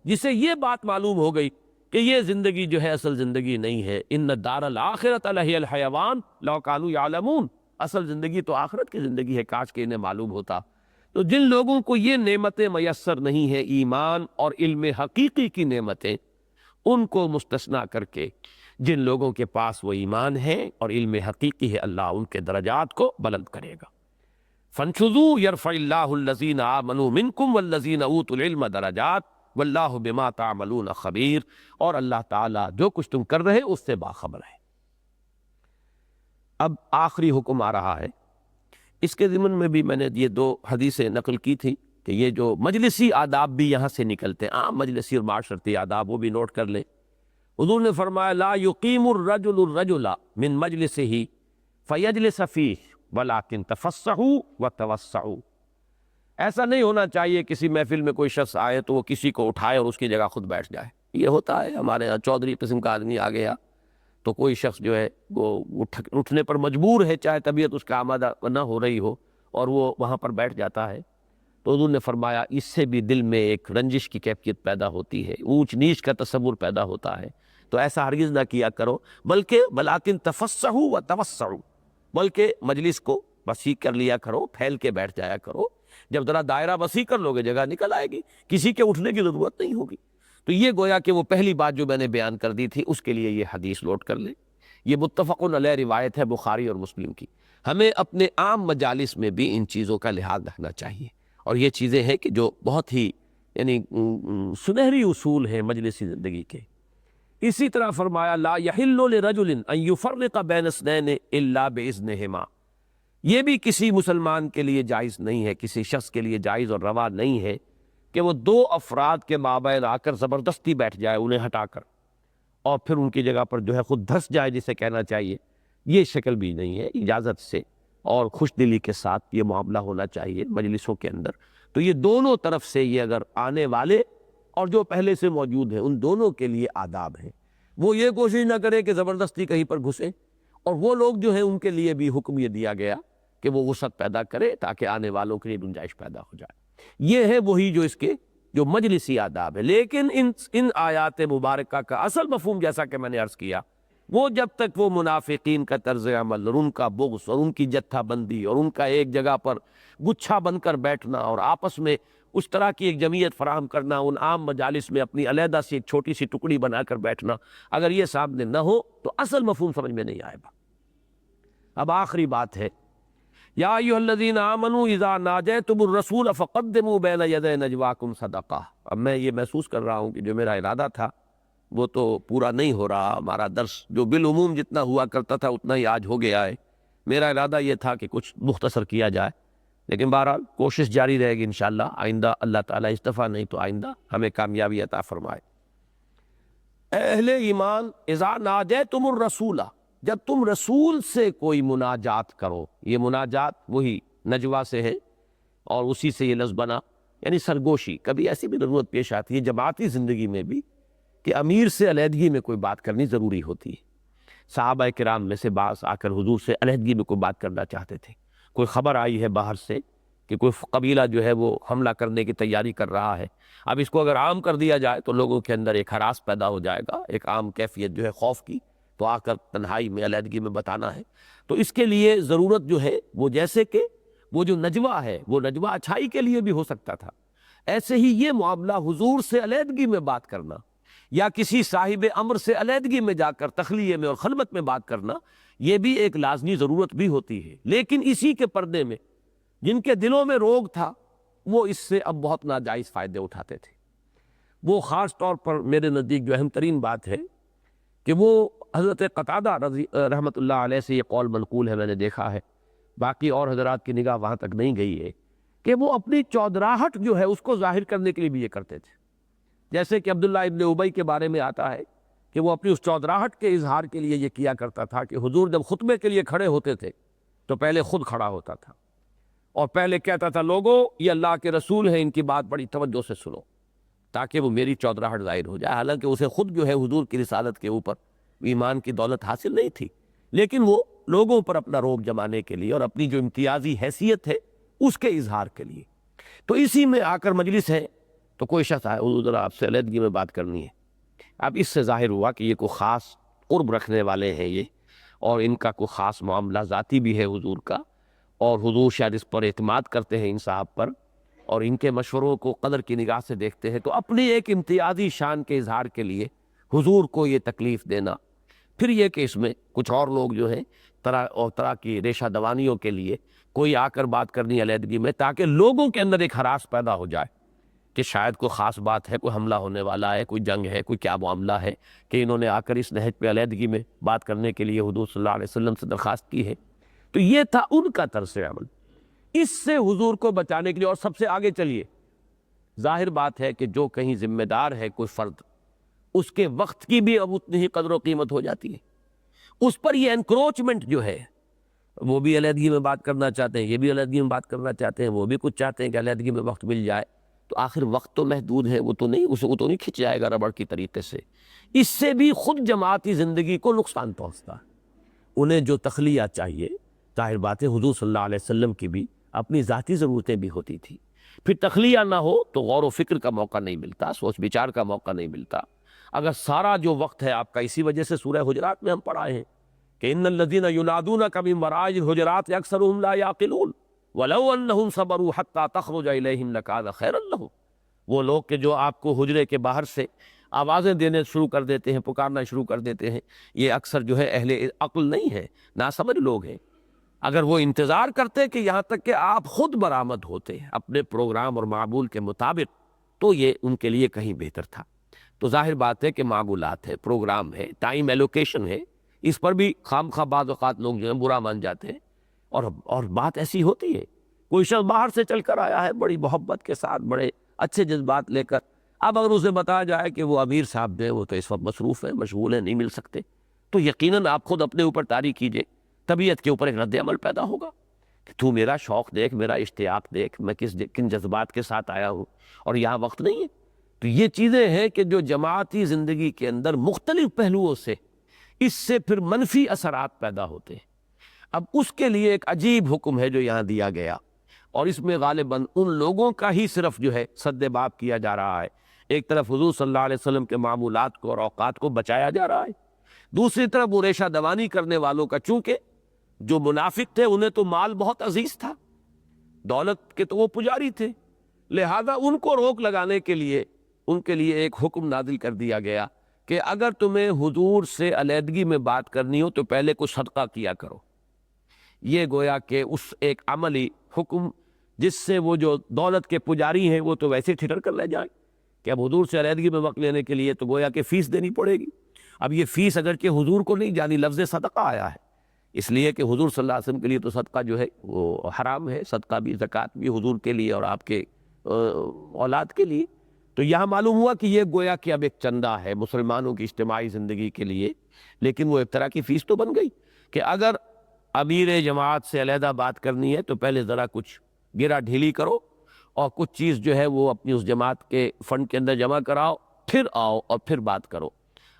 S1: جسے یہ بات معلوم ہو گئی کہ یہ زندگی جو ہے اصل زندگی نہیں ہے. ان الدار الاخرۃ لہی الحیوان لو کانوا یعلمون، اصل زندگی تو آخرت کی زندگی ہے، کاش کہ انہیں معلوم ہوتا. تو جن لوگوں کو یہ نعمتیں میسر نہیں ہیں، ایمان اور علم حقیقی کی نعمتیں، ان کو مستثنا کر کے جن لوگوں کے پاس وہ ایمان ہے اور علم حقیقی ہے، اللہ ان کے درجات کو بلند کرے گا. فانشزوا یرفع اللہ الذین آمنوا منکم والذین اوتوا العلم درجات واللہ بما تعملون خبیر، اور اللہ تعالیٰ جو کچھ تم کر رہے اس سے باخبر ہے. اب آخری حکم آ رہا ہے. اس کے ضمن میں بھی میں نے یہ 2 حدیثیں نقل کی تھی کہ یہ جو مجلسی آداب بھی یہاں سے نکلتے ہیں، عام مجلسی اور معاشرتی آداب، وہ بھی نوٹ کر لیں. حضور نے فرمایا لا یقیم الرجل الرجل من مجلسہ فیجلس فیہ ولکن تفصحوا وتوسعوا. ایسا نہیں ہونا چاہیے کسی محفل میں کوئی شخص آئے تو وہ کسی کو اٹھائے اور اس کی جگہ خود بیٹھ جائے. یہ ہوتا ہے ہمارے یہاں، چودھری قسم کا آدمی آ گیا تو کوئی شخص جو ہے وہ اٹھنے پر مجبور ہے، چاہے طبیعت اس کا آمادہ نہ ہو رہی ہو، اور وہ وہاں پر بیٹھ جاتا ہے. تو حضور نے فرمایا اس سے بھی دل میں ایک رنجش کی کیفیت پیدا ہوتی ہے، اونچ نیچ کا تصور پیدا ہوتا ہے. تو ایسا ہرگز نہ کیا کرو، بلکہ ولیکن تفصحوا وتوسعوا، بلکہ مجلس کو وسیع کر لیا کرو، پھیل کے بیٹھ جایا کرو. جب ذرا دائرہ وسیع کر لو گے جگہ نکل آئے گی، کسی کے اٹھنے کی ضرورت نہیں ہوگی. تو یہ گویا کہ وہ پہلی بات جو میں نے بیان کر دی تھی، اس کے لیے یہ حدیث لوٹ کر لیں. یہ متفق علیہ روایت ہے بخاری اور مسلم کی. ہمیں اپنے عام مجالس میں بھی ان چیزوں کا لحاظ رکھنا چاہیے، اور یہ چیزیں ہیں کہ جو بہت ہی یعنی سنہری اصول ہیں مجلسی زندگی کے. اسی طرح فرمایا لا یحل لرجل ان یفرق بین اثنین الا باذنہما، یہ بھی کسی مسلمان کے لیے جائز نہیں ہے، کسی شخص کے لیے جائز اور روا نہیں ہے کہ وہ 2 افراد کے مابین آ کر زبردستی بیٹھ جائے انہیں ہٹا کر، اور پھر ان کی جگہ پر جو ہے خود دھس جائے جسے کہنا چاہیے. یہ شکل بھی نہیں ہے، اجازت سے اور خوش دلی کے ساتھ یہ معاملہ ہونا چاہیے مجلسوں کے اندر. تو یہ دونوں طرف سے، یہ اگر آنے والے اور جو پہلے سے موجود ہیں ان دونوں کے لیے آداب ہیں. وہ یہ کوشش نہ کرے کہ زبردستی کہیں پر گھسے، اور وہ لوگ جو ہیں ان کے لیے بھی حکم یہ دیا گیا کہ وہ وسعت پیدا کرے تاکہ آنے والوں کے لیے گنجائش پیدا ہو جائے. یہ ہے وہی جو اس کے جو مجلسی آداب ہے. لیکن ان آیات مبارکہ کا اصل مفہوم جیسا کہ میں نے عرض کیا، وہ جب تک وہ منافقین کا طرز عمل اور ان کا بغض اور ان کی جتھا بندی اور ان کا ایک جگہ پر گچھا بن کر بیٹھنا اور آپس میں اس طرح کی ایک جمعیت فراہم کرنا، ان عام مجالس میں اپنی علیحدہ سی ایک چھوٹی سی ٹکڑی بنا کر بیٹھنا، اگر یہ سامنے نہ ہو تو اصل مفہوم سمجھ میں نہیں آئے گا. اب آخری بات ہے یا ایھا الذین آمنوا اذا ناجیتم الرسول فقدموا بین یدی نجواکم صدقہ. اب میں یہ محسوس کر رہا ہوں کہ جو میرا ارادہ تھا وہ تو پورا نہیں ہو رہا. ہمارا درس جو بالعموم جتنا ہوا کرتا تھا اتنا ہی آج ہو گیا ہے. میرا ارادہ یہ تھا کہ کچھ مختصر کیا جائے، لیکن بہرحال کوشش جاری رہے گی انشاءاللہ. آئندہ اللہ تعالیٰ استفا نہیں تو آئندہ ہمیں کامیابی عطا فرمائے. اہل ایمان اذا ناجیتم الرسول، جب تم رسول سے کوئی مناجات کرو، یہ مناجات وہی نجوا سے ہے اور اسی سے یہ لفظ بنا، یعنی سرگوشی. کبھی ایسی بھی ضرورت پیش آتی ہے جماعتی زندگی میں بھی کہ امیر سے علیحدگی میں کوئی بات کرنی ضروری ہوتی ہے. صحابہ کرام میں سے بعض آ کر حضور سے علیحدگی میں کوئی بات کرنا چاہتے تھے. کوئی خبر آئی ہے باہر سے کہ کوئی قبیلہ جو ہے وہ حملہ کرنے کی تیاری کر رہا ہے. اب اس کو اگر عام کر دیا جائے تو لوگوں کے اندر ایک ہراس پیدا ہو جائے گا، ایک عام کیفیت جو ہے خوف کی، تو آ کر تنہائی میں علیحدگی میں بتانا ہے. تو اس کے لیے ضرورت جو ہے وہ جیسے کہ وہ جو نجوہ ہے وہ نجوہ اچھائی کے لیے بھی ہو سکتا تھا، ایسے ہی یہ معاملہ حضور سے علیحدگی میں بات کرنا یا کسی صاحب امر سے علیحدگی میں جا کر تخلیے میں اور خلوت میں بات کرنا، یہ بھی ایک لازمی ضرورت بھی ہوتی ہے. لیکن اسی کے پردے میں جن کے دلوں میں روگ تھا وہ اس سے اب بہت ناجائز فائدے اٹھاتے تھے. وہ خاص طور پر میرے نزدیک جو اہم ترین بات ہے کہ وہ حضرت قتادہ رحمۃ اللہ علیہ سے یہ قول منقول ہے، میں نے دیکھا ہے، باقی اور حضرات کی نگاہ وہاں تک نہیں گئی ہے، کہ وہ اپنی چودراہٹ جو ہے اس کو ظاہر کرنے کے لیے بھی یہ کرتے تھے. جیسے کہ عبداللہ ابن ابی کے بارے میں آتا ہے کہ وہ اپنی اس چودراہٹ کے اظہار کے لیے یہ کیا کرتا تھا کہ حضور جب خطبے کے لیے کھڑے ہوتے تھے تو پہلے خود کھڑا ہوتا تھا اور پہلے کہتا تھا لوگوں یہ اللہ کے رسول ہیں، ان کی بات بڑی توجہ سے سنو، تاکہ وہ میری چودراہٹ ظاہر ہو جائے۔ حالانکہ اسے خود جو ہے حضور کی رسالت کے اوپر ایمان کی دولت حاصل نہیں تھی، لیکن وہ لوگوں پر اپنا روب جمانے کے لیے اور اپنی جو امتیازی حیثیت ہے اس کے اظہار کے لیے، تو اسی میں آ کر مجلس ہے تو کوئی شخص آئے، حضور ذرا آپ سے علیحدگی میں بات کرنی ہے۔ اب اس سے ظاہر ہوا کہ یہ کوئی خاص قرب رکھنے والے ہیں یہ، اور ان کا کوئی خاص معاملہ ذاتی بھی ہے حضور کا، اور حضور شاید اس پر اعتماد کرتے ہیں ان صاحب پر، اور ان کے مشوروں کو قدر کی نگاہ سے دیکھتے ہیں، تو اپنی ایک امتیازی شان کے اظہار کے لیے حضور کو یہ تکلیف دینا، پھر یہ کہ اس میں کچھ اور لوگ جو ہیں طرح اور طرح کی ریشہ دوانیوں کے لیے کوئی آ کر بات کرنی علیحدگی میں، تاکہ لوگوں کے اندر ایک ہراس پیدا ہو جائے کہ شاید کوئی خاص بات ہے، کوئی حملہ ہونے والا ہے، کوئی جنگ ہے، کوئی کیا معاملہ ہے کہ انہوں نے آ کر اس نہج پہ علیحدگی میں بات کرنے کے لیے حضور صلی اللہ علیہ وسلم سے درخواست کی ہے۔ تو یہ تھا ان کا طرز عمل۔ اس سے حضور کو بچانے کے لیے، اور سب سے آگے چلیے، ظاہر بات ہے کہ جو کہیں ذمہ دار ہے کوئی فرد، اس کے وقت کی بھی اب اتنی ہی قدر و قیمت ہو جاتی ہے۔ اس پر یہ انکروچمنٹ جو ہے، وہ بھی علیحدگی میں بات کرنا چاہتے ہیں، یہ بھی علیحدگی میں بات کرنا چاہتے ہیں، وہ بھی کچھ چاہتے ہیں کہ علیحدگی میں وقت مل جائے، تو آخر وقت تو محدود ہے، وہ تو نہیں کھنچ جائے گا ربڑ کی طریقے سے۔ اس سے بھی خود جماعتی زندگی کو نقصان پہنچتا ہے۔ انہیں جو تخلیہ چاہیے، ظاہر بات ہے حضور صلی اللہ علیہ وسلم کی بھی اپنی ذاتی ضرورتیں بھی ہوتی تھی، پھر تخلیہ نہ ہو تو غور و فکر کا موقع نہیں ملتا، سوچ بچار کا موقع نہیں ملتا۔ اگر سارا جو وقت ہے آپ کا، اسی وجہ سے سورہ حجرات میں ہم پڑھائے ہیں کہ ان الذین ینادونک من وراء الحجرات اکثرهم لا یعقلون ولو انہم صبروا حتی تخرج الیہم لکان خیرا لہم۔ وہ لوگ کہ جو آپ کو حجرے کے باہر سے آوازیں دینے شروع کر دیتے ہیں، پکارنا شروع کر دیتے ہیں، یہ اکثر جو ہے اہل عقل نہیں ہے، ناسمجھ لوگ ہیں۔ اگر وہ انتظار کرتے کہ یہاں تک کہ آپ خود برآمد ہوتے اپنے پروگرام اور معمول کے مطابق، تو یہ ان کے لیے کہیں بہتر تھا۔ تو ظاہر بات ہے کہ معمولات ہے، پروگرام ہے، ٹائم ایلوکیشن ہے، اس پر بھی خام خواہ بعض اوقات لوگ جو ہیں برا مان جاتے ہیں، اور بات ایسی ہوتی ہے، کوئی شخص باہر سے چل کر آیا ہے بڑی محبت کے ساتھ، بڑے اچھے جذبات لے کر، اب اگر اسے بتایا جائے کہ وہ امیر صاحب جو ہے وہ تو اس وقت مصروف ہیں، مشغول ہیں، نہیں مل سکتے، تو یقیناً آپ خود اپنے اوپر طاری کیجئے، طبیعت کے اوپر ایک رد عمل پیدا ہوگا کہ تو میرا شوق دیکھ، میرا اشتیاق دیکھ، میں کن جذبات کے ساتھ آیا ہوں، اور یہاں وقت نہیں ہے۔ تو یہ چیزیں ہیں کہ جو جماعتی زندگی کے اندر مختلف پہلوؤں سے اس سے پھر منفی اثرات پیدا ہوتے ہیں۔ اب اس کے لیے ایک عجیب حکم ہے جو یہاں دیا گیا، اور اس میں غالباً ان لوگوں کا ہی صرف جو ہے سد باب کیا جا رہا ہے۔ ایک طرف حضور صلی اللہ علیہ وسلم کے معمولات کو اور اوقات کو بچایا جا رہا ہے، دوسری طرف وہ ریشہ دوانی کرنے والوں کا، چونکہ جو منافق تھے انہیں تو مال بہت عزیز تھا، دولت کے تو وہ پجاری تھے، لہذا ان کو روک لگانے کے لیے ان کے لیے ایک حکم نازل کر دیا گیا کہ اگر تمہیں حضور سے علیحدگی میں بات کرنی ہو تو پہلے کچھ صدقہ کیا کرو۔ یہ گویا کہ اس ایک عملی حکم جس سے وہ جو دولت کے پجاری ہیں وہ تو ویسے ٹھٹر کر لے جائیں کہ اب حضور سے علیحدگی میں وقت لینے کے لیے تو گویا کہ فیس دینی پڑے گی۔ اب یہ فیس اگرچہ حضور کو نہیں جانی، لفظ صدقہ آیا ہے، اس لیے کہ حضور صلی اللہ علیہ وسلم کے لیے تو صدقہ جو ہے وہ حرام ہے، صدقہ بھی زکوٰۃ بھی حضور کے لیے اور آپ کے اولاد کے لیے۔ تو یہاں معلوم ہوا کہ یہ گویا کہ اب ایک چندہ ہے مسلمانوں کی اجتماعی زندگی کے لیے، لیکن وہ ایک طرح کی فیس تو بن گئی کہ اگر امیر جماعت سے علیحدہ بات کرنی ہے تو پہلے ذرا کچھ گرا ڈھیلی کرو اور کچھ چیز جو ہے وہ اپنی اس جماعت کے فنڈ کے اندر جمع کراؤ، پھر آؤ اور پھر بات کرو۔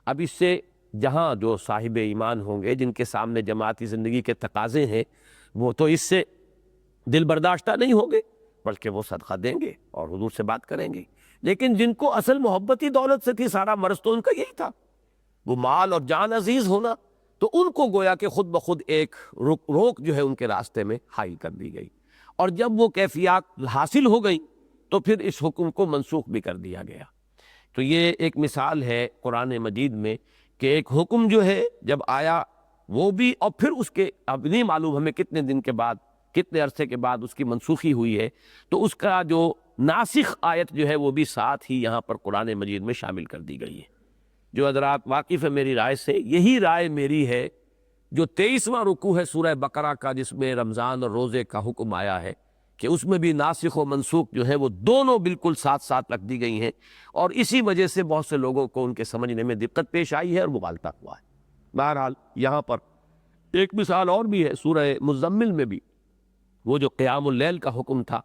S1: اب اس سے جہاں جو صاحب ایمان ہوں گے جن کے سامنے جماعتی زندگی کے تقاضے ہیں، وہ تو اس سے دل برداشتہ نہیں ہوں گے، بلکہ وہ صدقہ دیں گے اور حضور سے بات کریں گے۔ لیکن جن کو اصل محبتی دولت سے تھی، سارا مرض تو ان کا یہی تھا، وہ مال اور جان عزیز ہونا، تو ان کو گویا کہ خود بخود ایک روک جو ہے ان کے راستے میں حائل کر دی گئی، اور جب وہ کیفیات حاصل ہو گئی تو پھر اس حکم کو منسوخ بھی کر دیا گیا۔ تو یہ ایک مثال ہے قرآن مجید میں کہ ایک حکم جو ہے جب آیا وہ بھی، اور پھر اس کے اب نہیں معلوم ہمیں کتنے دن کے بعد، کتنے عرصے کے بعد اس کی منسوخی ہوئی ہے، تو اس کا جو ناسخ آیت جو ہے وہ بھی ساتھ ہی یہاں پر قرآن مجید میں شامل کر دی گئی ہے۔ جو حضرات واقف ہے میری رائے سے، یہی رائے میری ہے جو 23واں رکوع ہے سورہ بقرہ کا، جس میں رمضان اور روزے کا حکم آیا ہے کہ اس میں بھی ناسخ و منسوخ جو ہے وہ دونوں بالکل ساتھ ساتھ رکھ دی گئی ہیں، اور اسی وجہ سے بہت سے لوگوں کو ان کے سمجھنے میں دقت پیش آئی ہے اور مغالطہ ہوا ہے۔ بہرحال یہاں پر ایک مثال اور بھی ہے، سورہ مزمل میں بھی وہ جو قیام اللیل کا حکم تھا،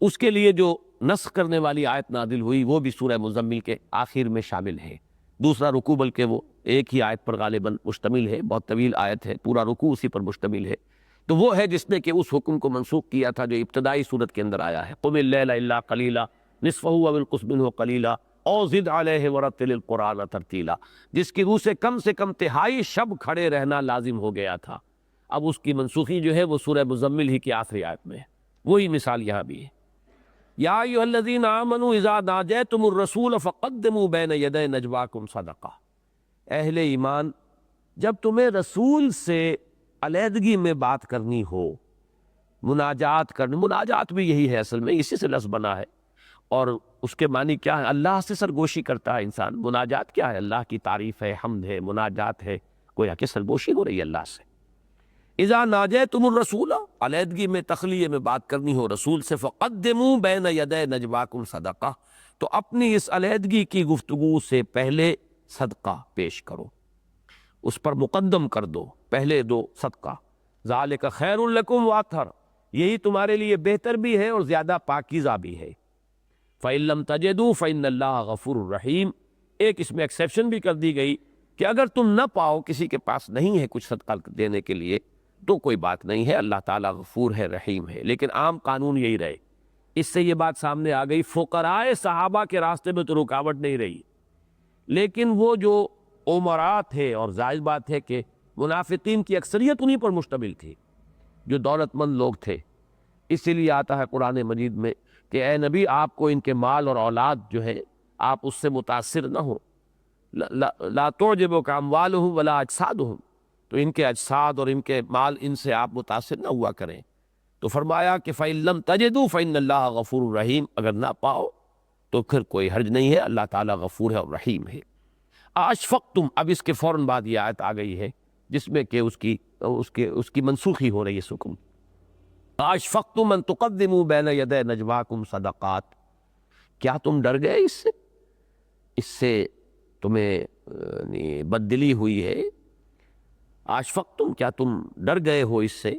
S1: اس کے لیے جو نسخ کرنے والی آیت نازل ہوئی وہ بھی سورہ مزمل کے آخر میں شامل ہے۔ دوسرا رکوع بلکہ وہ ایک ہی آیت پر غالباً مشتمل ہے، بہت طویل آیت ہے، پورا رکوع اسی پر مشتمل ہے، تو وہ ہے جس نے کہ اس حکم کو منسوخ کیا تھا جو ابتدائی صورت کے اندر آیا ہے، قم اللیل الا قلیلا نصفہ او انقص منہ قلیلا او زد علیہ ورتل القرآن ترتیلا، جس کی روح سے کم تہائی شب کھڑے رہنا لازم ہو گیا تھا۔ اب اس کی منسوخی جو ہے وہ سورہ مزمل ہی کی آخری آیت میں ہے، وہی مثال یہاں بھی ہے۔ یا ایھا الذین آمنوا اذا ناجیتم الرسول فقدموا بین یدی نجواکم صدقہ، اہل ایمان جب تمہیں رسول سے علیحدگی میں بات کرنی ہو، مناجات کرنی، مناجات بھی یہی ہے اصل میں، اسی سے لفظ بنا ہے، اور اس کے معنی کیا ہے؟ اللہ سے سرگوشی کرتا ہے انسان۔ مناجات کیا ہے؟ اللہ کی تعریف ہے، حمد ہے، مناجات ہے، گویا کہ سرگوشی ہو رہی ہے اللہ سے۔ اذا ناجیتم الرسول، علیحدگی میں تخلیہ میں بات کرنی ہو رسول سے، فقدموا بین یدی نجواکم صدقہ، تو اپنی اس علیحدگی کی گفتگو سے پہلے صدقہ پیش کرو، اس پر مقدم کر دو، پہلے دو صدقہ۔ ذالک خیر لکم واطہر، یہی تمہارے لیے بہتر بھی ہے اور زیادہ پاکیزہ بھی ہے۔ فإن لم تجدوا فإن اللہ غفور الرحیم، ایک اس میں ایکسیپشن بھی کر دی گئی کہ اگر تم نہ پاؤ، کسی کے پاس نہیں ہے کچھ صدقہ دینے کے لیے، تو کوئی بات نہیں ہے، اللہ تعالیٰ غفور ہے، رحیم ہے۔ لیکن عام قانون یہی رہے، اس سے یہ بات سامنے آ گئی، فقراء صحابہ کے راستے میں تو رکاوٹ نہیں رہی، لیکن وہ جو عمراء تھے، اور ظاہر بات ہے کہ منافقین کی اکثریت انہی پر مشتمل تھی، جو دولت مند لوگ تھے، اسی لیے آتا ہے قرآن مجید میں کہ اے نبی آپ کو ان کے مال اور اولاد جو ہے آپ اس سے متاثر نہ ہو، لا تعجبک اموالہم ولا اجسادہم، تو ان کے اجساد اور ان کے مال ان سے آپ متاثر نہ ہوا کریں۔ تو فرمایا کہ فإن لم تجدوا فإن اللہ غفور رحیم، اگر نہ پاؤ تو پھر کوئی حرج نہیں ہے، اللہ تعالیٰ غفور ہے اور رحیم ہے۔ اشفقتم، اب اس کے فوراً بعد یہ آیت آ گئی ہے جس میں کہ اس کی منسوخی ہو رہی ہے اس حکم۔ اشفقتم ان تقدموا بین یدی نجواکم صدقات، کیا تم ڈر گئے اس سے تمہیں بددلی ہوئی ہے؟ اشفقتم، کیا تم ڈر گئے ہو اس سے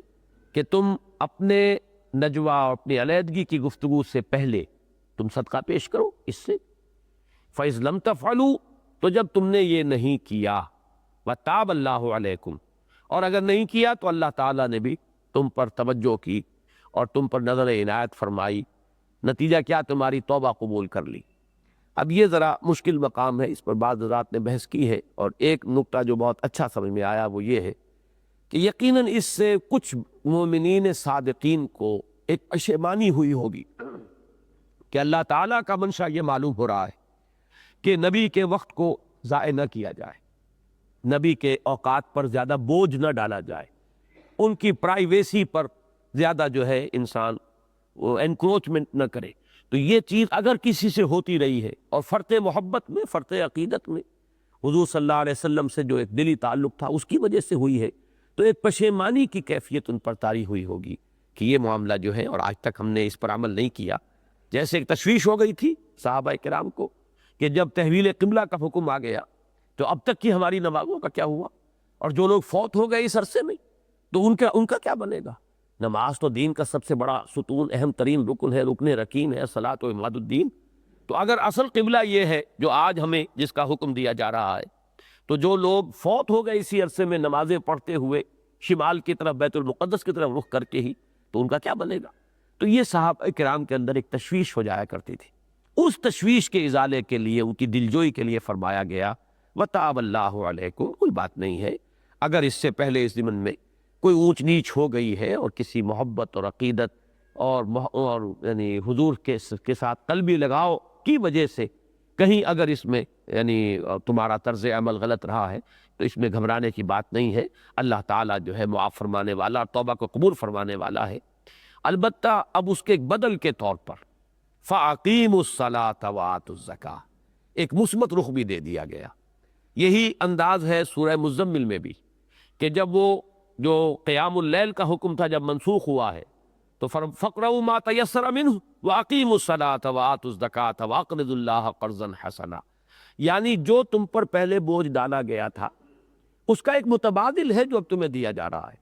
S1: کہ تم اپنے نجوا، اپنی علیحدگی کی گفتگو سے پہلے تم صدقہ پیش کرو اس سے؟ فإذ لم تفعلوا، تو جب تم نے یہ نہیں کیا، وتاب اللہ علیکم، اور اگر نہیں کیا تو اللہ تعالیٰ نے بھی تم پر توجہ کی اور تم پر نظر عنایت فرمائی، نتیجہ کیا؟ تمہاری توبہ قبول کر لی۔ اب یہ ذرا مشکل مقام ہے، اس پر بعض حضرات نے بحث کی ہے، اور ایک نقطہ جو بہت اچھا سمجھ میں آیا وہ یہ ہے کہ یقیناً اس سے کچھ مومنین صادقین کو ایک پشیمانی ہوئی ہوگی کہ اللہ تعالیٰ کا منشا یہ معلوم ہو رہا ہے کہ نبی کے وقت کو ضائع نہ کیا جائے، نبی کے اوقات پر زیادہ بوجھ نہ ڈالا جائے، ان کی پرائیویسی پر زیادہ جو ہے انسان وہ انکروچمنٹ نہ کرے۔ تو یہ چیز اگر کسی سے ہوتی رہی ہے، اور فرط محبت میں، فرط عقیدت میں حضور صلی اللہ علیہ وسلم سے جو ایک دلی تعلق تھا اس کی وجہ سے ہوئی ہے، تو ایک پشیمانی کی کیفیت ان پر طاری ہوئی ہوگی کہ یہ معاملہ جو ہے، اور آج تک ہم نے اس پر عمل نہیں کیا۔ جیسے ایک تشویش ہو گئی تھی صحابہ کرام کو کہ جب تحویل قبلہ کا حکم آ گیا تو اب تک کی ہماری نمازوں کا کیا ہوا، اور جو لوگ فوت ہو گئے اس عرصے میں تو ان کا کیا بنے گا؟ نماز تو دین کا سب سے بڑا ستون، اہم ترین رکن ہے، رکن رکین ہے، صلاۃ و عماد الدین۔ تو اگر اصل قبلہ یہ ہے جو آج ہمیں جس کا حکم دیا جا رہا ہے، تو جو لوگ فوت ہو گئے اسی عرصے میں نمازیں پڑھتے ہوئے شمال کی طرف، بیت المقدس کی طرف رخ کر کے ہی، تو ان کا کیا بنے گا؟ تو یہ صحابہ کرام کے اندر ایک تشویش ہو جایا کرتی تھی، اس تشویش کے ازالے کے لیے، ان کی دلجوئی کے لیے فرمایا گیا وَتَابَ اللَّهُ عَلَيْكُمْ، کوئی بات نہیں ہے اگر اس سے پہلے اس ضمن میں کوئی اونچ نیچ ہو گئی ہے، اور کسی محبت اور عقیدت اور یعنی حضور کے ساتھ قلبی لگاؤ کی وجہ سے کہیں اگر اس میں یعنی تمہارا طرز عمل غلط رہا ہے تو اس میں گھبرانے کی بات نہیں ہے، اللہ تعالیٰ جو ہے معاف فرمانے والا اور توبہ کو قبول فرمانے والا ہے۔ البتہ اب اس کے ایک بدل کے طور پر فَأَقِيمُوا الصَّلَاةَ وَآتُوا الزَّكَاةَ، ایک مثبت رخ بھی دے دیا گیا۔ یہی انداز ہے سورہ مزمل میں بھی کہ جب وہ جو قیام اللیل کا حکم تھا جب منسوخ ہوا ہے، تو فقرؤوا ما تیسر منہ واقیموا الصلاۃ وآتوا الزکاۃ واقرضوا اللہ قرضا حسنا، یعنی جو تم پر پہلے بوجھ ڈالا گیا تھا اس کا ایک متبادل ہے جو اب تمہیں دیا جا رہا ہے۔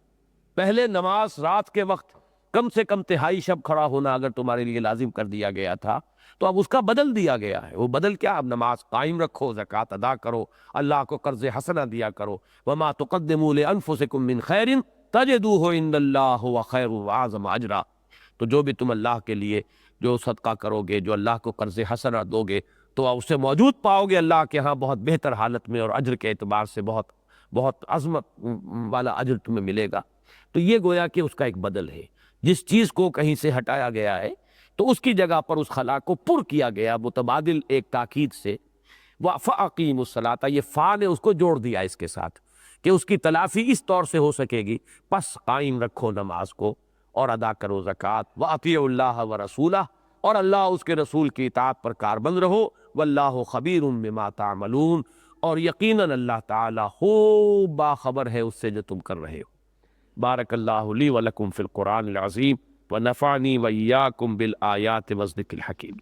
S1: پہلے نماز رات کے وقت کم سے کم تہائی شب کھڑا ہونا اگر تمہارے لیے لازم کر دیا گیا تھا تو اب اس کا بدل دیا گیا ہے۔ وہ بدل کیا؟ اب نماز قائم رکھو، زکوٰۃ ادا کرو، اللہ کو قرض حسنہ دیا کرو۔ وما تقدموا لانفسکم من خیر تجدوہ عند اللہ هو خیر واعظم اجرا، تو جو بھی تم اللہ کے لیے جو صدقہ کرو گے، جو اللہ کو قرض حسنہ دو گے، تو اسے موجود پاؤ گے اللہ کے ہاں بہت بہتر حالت میں، اور اجر کے اعتبار سے بہت بہت عظمت والا اجر تمہیں ملے گا۔ تو یہ گویا کہ اس کا ایک بدل ہے، جس چیز کو کہیں سے ہٹایا گیا ہے تو اس کی جگہ پر اس خلا کو پر کیا گیا متبادل ایک تاکید سے۔ فَأَقِیمُوا الصَّلَاةَ، یہ فا نے اس کو جوڑ دیا اس کے ساتھ کہ اس کی تلافی اس طور سے ہو سکے گی، پس قائم رکھو نماز کو اور ادا کرو زکوٰۃ، وَأَطِیعُوا اللَّهَ وَرَسُولَهُ، اور اللہ اس کے رسول کی اطاعت پر کاربند رہو، وَاللَّهُ خَبِيرٌ بِمَا تَعْمَلُونَ، اور یقیناً اللہ تعالی خوب باخبر ہے اس سے جو تم کر رہے ہو۔ بارک اللہ لی ولکم فی القرآن العظیم ونفعنی وإیاکم بالآیات والذکر الحکیم۔